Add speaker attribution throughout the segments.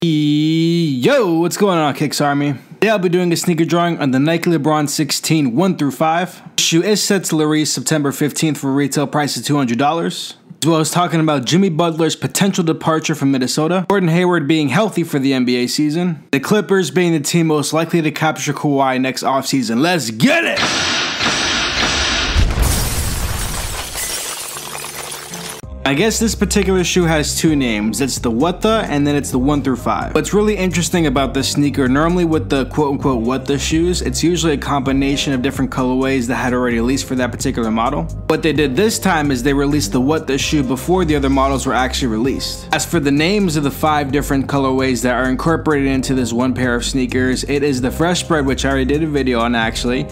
Speaker 1: Yo, what's going on, Kicks Army? Today I'll be doing a sneaker drawing on the Nike Lebron 16 1-5. The shoe is set to release September 15th for a retail price of $200. As well as talking about Jimmy Butler's potential departure from Minnesota, Gordon Hayward being healthy for the NBA season, the Clippers being the team most likely to capture Kawhi next offseason. Let's get it! I guess this particular shoe has two names. It's the What The and then it's the 1-5. What's really interesting about this sneaker, normally with the quote-unquote What The shoes, it's usually a combination of different colorways that had already released for that particular model. What they did this time is they released the What The shoe before the other models were actually released. As for the names of the 5 different colorways that are incorporated into this one pair of sneakers, it is the Fresh Bread, which I already did a video on actually,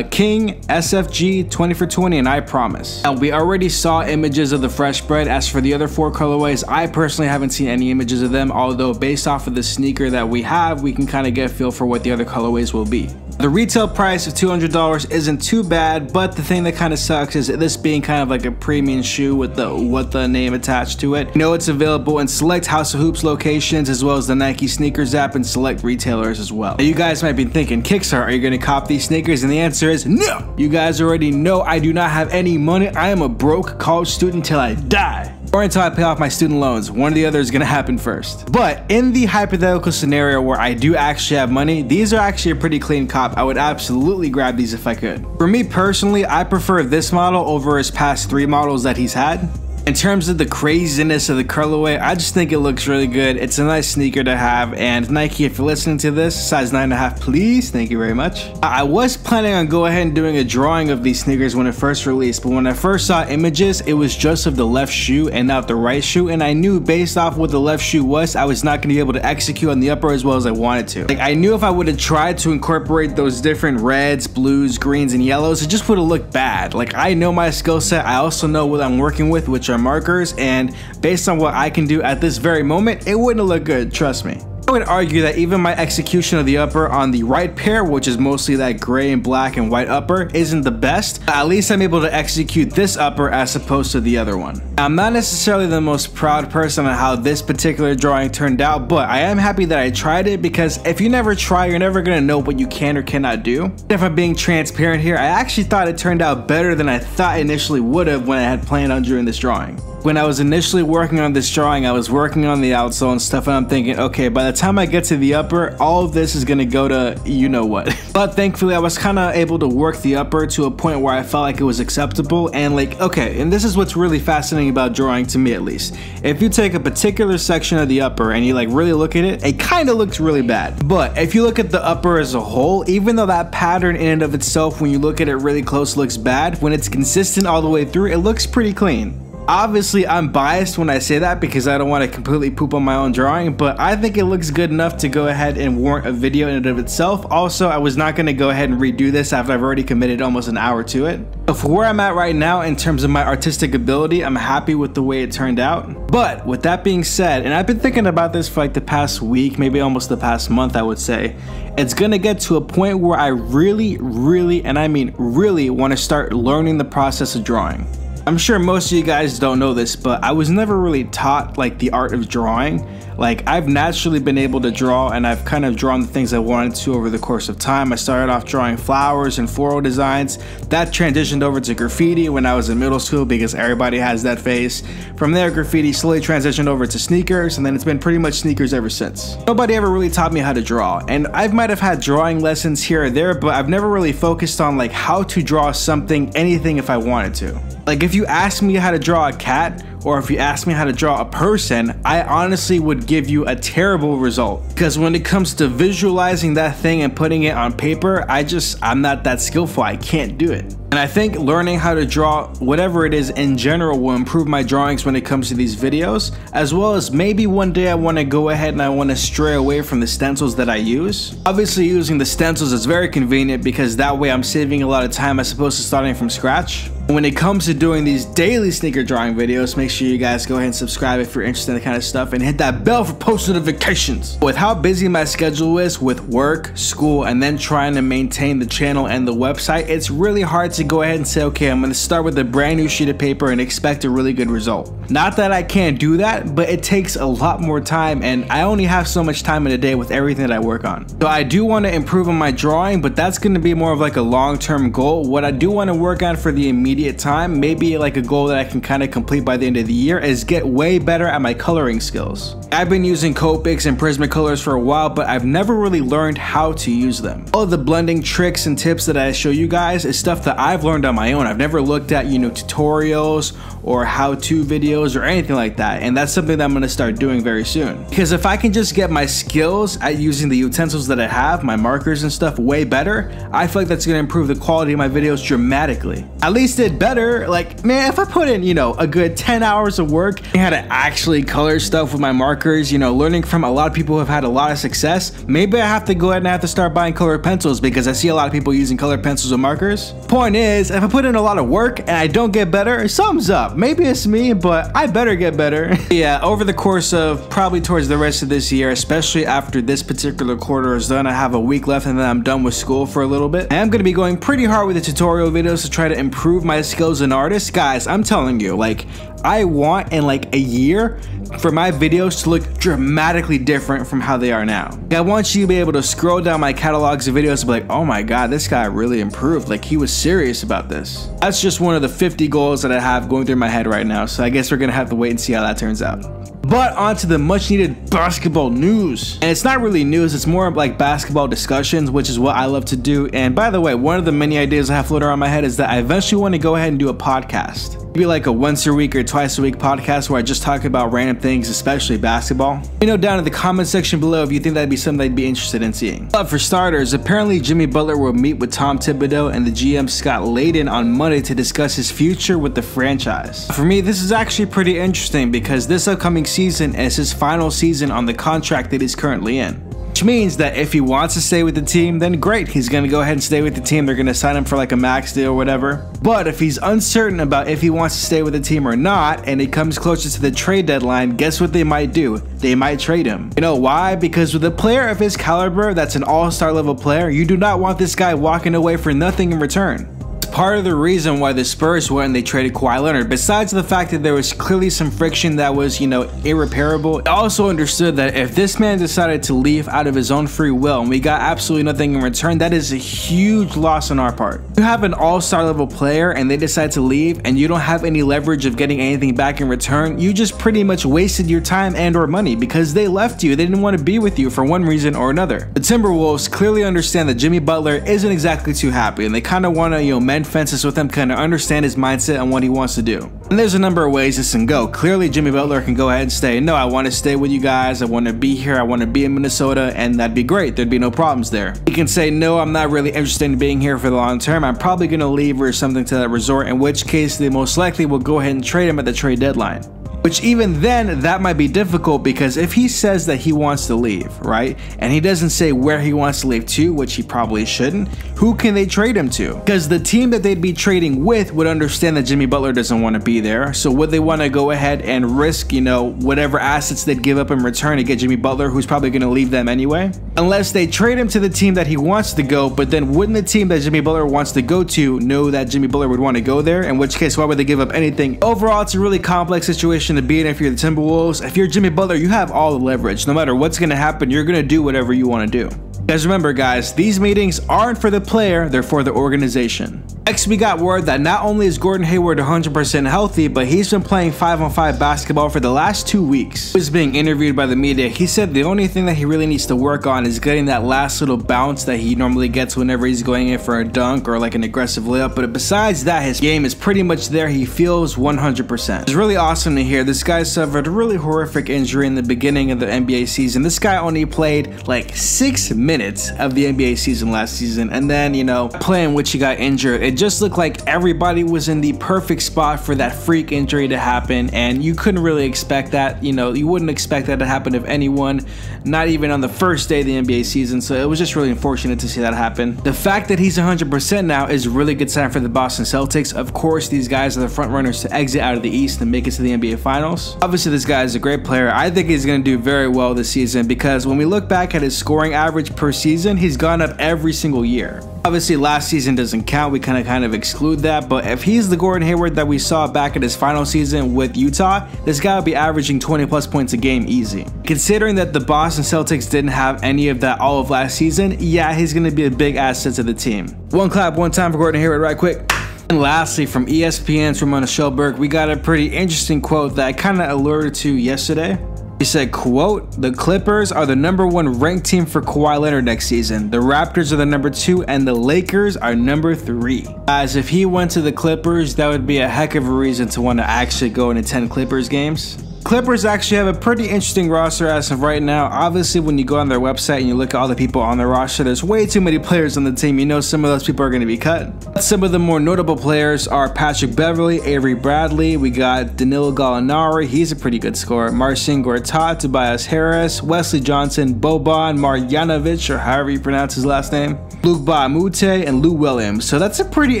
Speaker 1: King, SFG, 20 for 20, and I Promise. Now, we already saw images of the Fresh Bread. As for the other 4 colorways, I personally haven't seen any images of them, although based off of the sneaker that we have, we can kind of get a feel for what the other colorways will be. The retail price of $200 isn't too bad, but the thing that kind of sucks is this being kind of like a premium shoe with the What The name attached to it. You know, it's available in select House of Hoops locations as well as the Nike sneakers app and select retailers as well. Now, you guys might be thinking, KicksArt, are you going to cop these sneakers? And the answer is no! You guys already know I do not have any money. I am a broke college student till I die. Or until I pay off my student loans. One or the other is gonna happen first. But in the hypothetical scenario where I do actually have money, these are actually a pretty clean cop. I would absolutely grab these if I could. For me personally, I prefer this model over his past 3 models that he's had. In terms of the craziness of the colorway, I just think it looks really good. It's a nice sneaker to have, and Nike, if you're listening to this, size 9.5, please, thank you very much. I was planning on going ahead and doing a drawing of these sneakers when it first released, but when I first saw images, it was just of the left shoe and not the right shoe, and I knew based off what the left shoe was, I was not going to be able to execute on the upper as well as I wanted to. Like, I knew if I would have tried to incorporate those different reds, blues, greens, and yellows, it just would have looked bad. Like, I know my skill set, I also know what I'm working with, which are markers, and based on what I can do at this very moment, it wouldn't look good, trust me. I would argue that even my execution of the upper on the right pair, which is mostly that gray and black and white upper, isn't the best. At least I'm able to execute this upper as opposed to the other one. I'm not necessarily the most proud person on how this particular drawing turned out, but I am happy that I tried it, because if you never try, you're never gonna know what you can or cannot do. If I'm being transparent here, I actually thought it turned out better than I thought initially would have when I had planned on doing this drawing. When I was initially working on this drawing, I was working on the outsole and stuff, and I'm thinking, okay, by the time I get to the upper, all of this is gonna go to you know what. But thankfully, I was kind of able to work the upper to a point where I felt like it was acceptable, and like, okay, and this is what's really fascinating about drawing, to me at least. If you take a particular section of the upper and you like really look at it, it kind of looks really bad. But if you look at the upper as a whole, even though that pattern in and of itself, when you look at it really close, looks bad, when it's consistent all the way through, it looks pretty clean. Obviously, I'm biased when I say that because I don't want to completely poop on my own drawing, but I think it looks good enough to go ahead and warrant a video in and of itself. Also, I was not going to go ahead and redo this after I've already committed almost an hour to it. But for where I'm at right now in terms of my artistic ability, I'm happy with the way it turned out. But with that being said, and I've been thinking about this for like the past week, maybe almost the past month, I would say, it's going to get to a point where I really, and I mean really want to start learning the process of drawing. I'm sure most of you guys don't know this, but I was never really taught like the art of drawing. Like, I've naturally been able to draw, and I've kind of drawn the things I wanted to over the course of time. I started off drawing flowers and floral designs. That transitioned over to graffiti when I was in middle school because everybody has that phase. From there, graffiti slowly transitioned over to sneakers, and then it's been pretty much sneakers ever since. Nobody ever really taught me how to draw, and I might have had drawing lessons here or there, but I've never really focused on like how to draw something, anything if I wanted to. Like, if you ask me how to draw a cat, or if you ask me how to draw a person, I honestly would give you a terrible result. Because when it comes to visualizing that thing and putting it on paper, I'm not that skillful, I can't do it. And I think learning how to draw whatever it is in general will improve my drawings when it comes to these videos, as well as maybe one day I want to go ahead and I want to stray away from the stencils that I use. Obviously, using the stencils is very convenient because that way I'm saving a lot of time as opposed to starting from scratch. When it comes to doing these daily sneaker drawing videos, make sure you guys go ahead and subscribe if you're interested in that kind of stuff, and hit that bell for post notifications. With how busy my schedule is with work, school, and then trying to maintain the channel and the website, it's really hard to go ahead and say, okay, I'm going to start with a brand new sheet of paper and expect a really good result. Not that I can't do that, but it takes a lot more time, and I only have so much time in a day with everything that I work on. So I do want to improve on my drawing, but that's going to be more of like a long-term goal. What I do want to work on for the immediate time, maybe like a goal that I can kind of complete by the end of the year, is get way better at my coloring skills. I've been using Copics and Prismacolors for a while, but I've never really learned how to use them. All of the blending tricks and tips that I show you guys is stuff that I've learned on my own. I've never looked at, tutorials or how-to videos or anything like that, and that's something that I'm going to start doing very soon. Because if I can just get my skills at using the utensils that I have, my markers and stuff, way better, I feel like that's going to improve the quality of my videos dramatically. At least it better. Like, man, if I put in, a good 10 hours of work and how to actually color stuff with my markers, learning from a lot of people who have had a lot of success, maybe I have to go ahead and have to start buying colored pencils, because I see a lot of people using colored pencils with markers. Point is, if I put in a lot of work and I don't get better, something's up. Maybe it's me, but I better get better. Yeah, over the course of probably towards the rest of this year, especially after this particular quarter is done, I have a week left and then I'm done with school for a little bit. I am going to be going pretty hard with the tutorial videos to try to improve my skills as an artist. Guys, I'm telling you, like, I want in like a year for my videos to look dramatically different from how they are now. I want you to be able to scroll down my catalogs of videos and be like, oh my god, this guy really improved. Like, he was serious about this. That's just one of the 50 goals that I have going through my head right now, so I guess we're gonna have to wait and see how that turns out. But on to the much needed basketball news. And it's not really news, it's more like basketball discussions, which is what I love to do. And by the way, one of the many ideas I have floated around my head is that I eventually want to go ahead and do a podcast. Maybe like a once a week or twice a week podcast where I just talk about random things, especially basketball. Let me know down in the comment section below if you think that'd be something I'd be interested in seeing. But for starters, apparently Jimmy Butler will meet with Tom Thibodeau and the GM Scott Layden on Monday to discuss his future with the franchise. For me, this is actually pretty interesting because this upcoming season is his final season on the contract that he's currently in. Which means that if he wants to stay with the team, then great, he's going to go ahead and stay with the team. They're going to sign him for like a max deal or whatever. But if he's uncertain about if he wants to stay with the team or not, and it comes closer to the trade deadline, guess what they might do? They might trade him. You know why? Because with a player of his caliber that's an all-star level player, you do not want this guy walking away for nothing in return. Part of the reason why the Spurs went and they traded Kawhi Leonard, besides the fact that there was clearly some friction that was, irreparable, I also understood that if this man decided to leave out of his own free will and we got absolutely nothing in return, that is a huge loss on our part. You have an all-star level player and they decide to leave and you don't have any leverage of getting anything back in return, you just pretty much wasted your time and or money because they left you. They didn't want to be with you for one reason or another. The Timberwolves clearly understand that Jimmy Butler isn't exactly too happy and they kind of want to, mend fences with him, kind of understand his mindset and what he wants to do. And there's a number of ways this can go. Clearly Jimmy Butler can go ahead and say, no, I want to stay with you guys, I want to be here, I want to be in Minnesota, and that'd be great, there'd be no problems there. He can say, no, I'm not really interested in being here for the long term, I'm probably going to leave or something to that resort, in which case they most likely will go ahead and trade him at the trade deadline. Which even then, that might be difficult because if he says that he wants to leave, right, and he doesn't say where he wants to leave to, which he probably shouldn't, who can they trade him to? Because the team that they'd be trading with would understand that Jimmy Butler doesn't want to be there, so would they want to go ahead and risk, whatever assets they'd give up in return to get Jimmy Butler, who's probably going to leave them anyway? Unless they trade him to the team that he wants to go, but then wouldn't the team that Jimmy Butler wants to go to know that Jimmy Butler would want to go there, in which case why would they give up anything? Overall, it's a really complex situation to be in if you're the Timberwolves. If you're Jimmy Butler, you have all the leverage. No matter what's going to happen, you're going to do whatever you want to do. Guys, remember guys, these meetings aren't for the player, they're for the organization. Next, we got word that not only is Gordon Hayward 100% healthy, but he's been playing 5-on-5 basketball for the last 2 weeks. He was being interviewed by the media. He said the only thing that he really needs to work on is getting that last little bounce that he normally gets whenever he's going in for a dunk or like an aggressive layup. But besides that, his game is pretty much there. He feels 100%. It's really awesome to hear. This guy suffered a really horrific injury in the beginning of the NBA season. This guy only played like 6 minutes minutes of the NBA season last season, and then, you know, playing which he got injured. It just looked like everybody was in the perfect spot for that freak injury to happen, and you couldn't really expect that. You know, you wouldn't expect that to happen of anyone, not even on the first day of the NBA season, so it was just really unfortunate to see that happen. The fact that he's 100% now is a really good sign for the Boston Celtics. Of course, these guys are the front runners to exit out of the East and make it to the NBA Finals. Obviously, this guy is a great player. I think he's going to do very well this season because when we look back at his scoring average per season, he's gone up every single year. Obviously, last season doesn't count. We kind of exclude that. But if he's the Gordon Hayward that we saw back in his final season with Utah, this guy will be averaging 20 plus points a game easy. Considering that the Boston Celtics didn't have any of that all of last season, yeah, he's going to be a big asset to the team. One clap, one time for Gordon Hayward right quick. And lastly, from ESPN's Ramona Shelburne, we got a pretty interesting quote that I kind of alluded to yesterday. He said, quote, "The Clippers are the #1 ranked team for Kawhi Leonard next season. The Raptors are the #2 and the Lakers are #3. Guys, if he went to the Clippers, that would be a heck of a reason to want to actually go and attend Clippers games. Clippers actually have a pretty interesting roster as of right now. Obviously, when you go on their website and you look at all the people on their roster, there's way too many players on the team. You know some of those people are going to be cut. Some of the more notable players are Patrick Beverley, Avery Bradley. We got Danilo Gallinari. He's a pretty good scorer. Marcin Gortat, Tobias Harris, Wesley Johnson, Boban Marjanovic, or however you pronounce his last name, Luke Baamute, and Lou Williams. So that's a pretty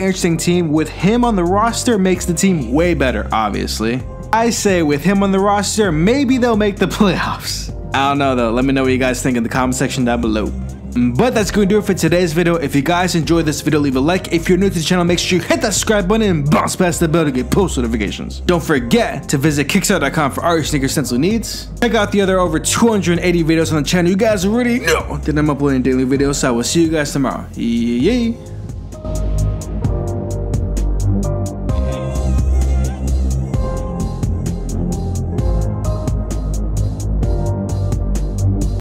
Speaker 1: interesting team. With him on the roster, makes the team way better, obviously. I say with him on the roster, maybe they'll make the playoffs. I don't know though, let me know what you guys think in the comment section down below. But that's going to do it for today's video. If you guys enjoyed this video, leave a like. If you're new to the channel, make sure you hit that subscribe button and bounce past the bell to get post notifications. Don't forget to visit KicksArt.com for all your sneaker stencil needs. Check out the other over 280 videos on the channel. You guys already know that I'm uploading daily videos, so I will see you guys tomorrow. Yay!